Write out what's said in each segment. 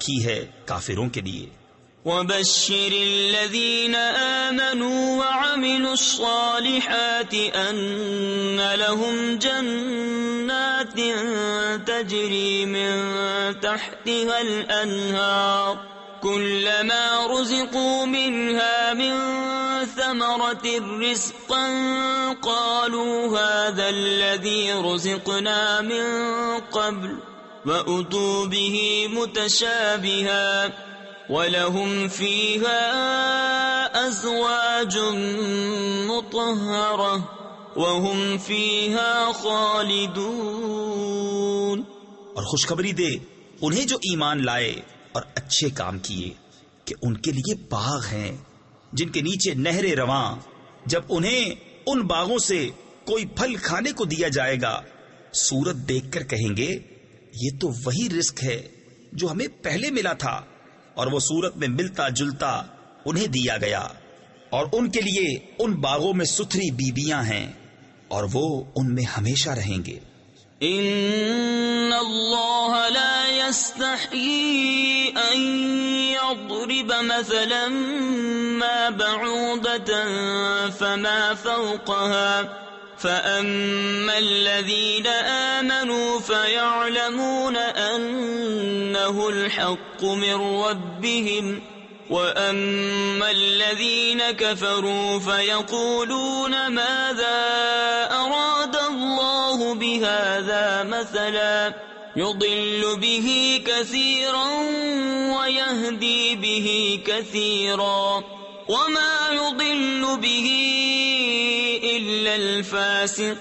رکھی ہے کافروں کے لیے۔ وَبَشِّرِ الَّذِينَ آمَنُوا وَعَمِلُوا الصَّالِحَاتِ أَنَّ لَهُمْ جَنَّاتٍ تَجْرِي مِن تَحْتِهَا الْأَنْهَارُ كُلَّمَا رُزِقُوا مِنْهَا مِن ثَمَرَةٍ رِزْقًا قَالُوا هَذَا الَّذِي رُزِقْنَا مِن قَبْلُ وَأُتُوا بِهِ مُتَشَابِهًا وَلَهُمْ فِيهَا أَزْوَاجٌ مُطَهَّرَةٌ وَهُمْ فِيهَا خَالِدُونَ۔ اور خوشخبری دے انہیں جو ایمان لائے اور اچھے کام کیے کہ ان کے لیے باغ ہیں جن کے نیچے نہریں رواں، جب انہیں ان باغوں سے کوئی پھل کھانے کو دیا جائے گا صورت دیکھ کر کہیں گے یہ تو وہی رزق ہے جو ہمیں پہلے ملا تھا، اور وہ صورت میں ملتا جلتا انہیں دیا گیا، اور ان کے لیے ان باغوں میں ستھری بیبیاں ہیں اور وہ ان میں ہمیشہ رہیں گے۔ ان اللہ لا يستحيي ان يضرب مثلا ما بعوضة فما فوقها فأما الذين آمنوا فيعلمون أنه الحق من ربهم وأما الذين كفروا فيقولون ماذا أراد الله بهذا مثلا يضل به كثيرا ويهدي به كثيرا وما يضل به إلا الفاسقين۔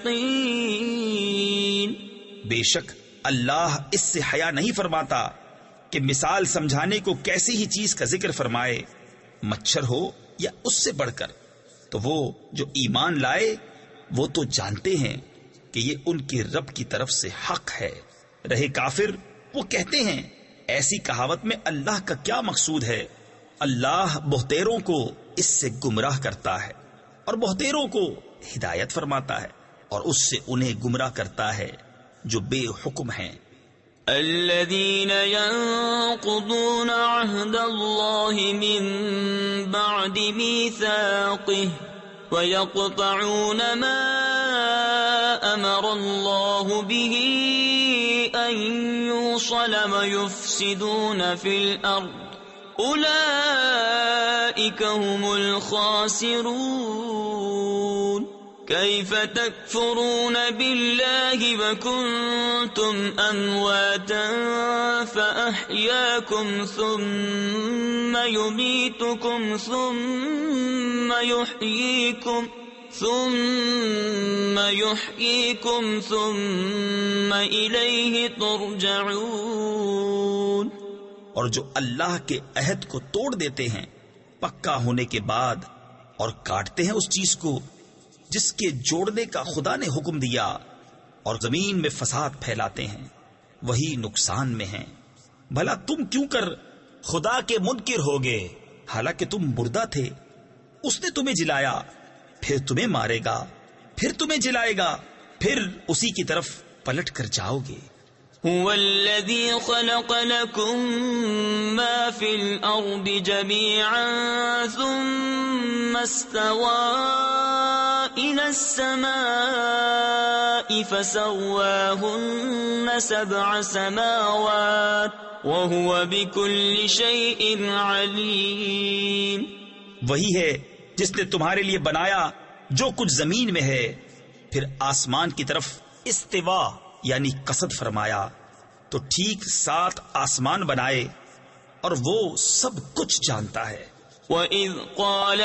بے شک اللہ اس سے حیا نہیں فرماتا کہ مثال سمجھانے کو کیسی ہی چیز کا ذکر فرمائے، مچھر ہو یا اس سے بڑھ کر، تو وہ جو ایمان لائے وہ تو جانتے ہیں کہ یہ ان کے رب کی طرف سے حق ہے، رہے کافر وہ کہتے ہیں ایسی کہاوت میں اللہ کا کیا مقصود ہے؟ اللہ بہتیروں کو اس سے گمراہ کرتا ہے اور بہتیروں کو ہدایت فرماتا ہے، اور اس سے انہیں گمراہ کرتا ہے جو بے حکم ہیں۔ الذين ينقضون عهد الله من بعد ميثاقه ويقطعون ما أمر الله به أن يوصل ويفسدون في الأرض أولئك هم الخاسرون۔ كيف تكفرون بالله وكنتم أمواتا فأحياكم ثم يميتكم ثم يحييكم ثم إليه ترجعون۔ اور جو اللہ کے عہد کو توڑ دیتے ہیں پکا ہونے کے بعد اور کاٹتے ہیں اس چیز کو جس کے جوڑنے کا خدا نے حکم دیا، اور زمین میں فساد پھیلاتے ہیں، وہی نقصان میں ہیں۔ بھلا تم کیوں کر خدا کے منکر ہوگے، حالانکہ تم مردہ تھے، اس نے تمہیں جلایا، پھر تمہیں مارے گا، پھر تمہیں جلائے گا، پھر اسی کی طرف پلٹ کر جاؤ گے۔ هو الذي خلق لكم ما في الأرض جميعا ثم استوى إلى السماء فسواهن 7 سماوات وهو بكل شيء عليم۔ وہی ہے جس نے تمہارے لیے بنایا جو کچھ زمین میں ہے، پھر آسمان کی طرف استوا یعنی قصد فرمایا، تو ٹھیک 7 آسمان بنائے، اور وہ سب کچھ جانتا ہے۔ وَإِذْ قَالَ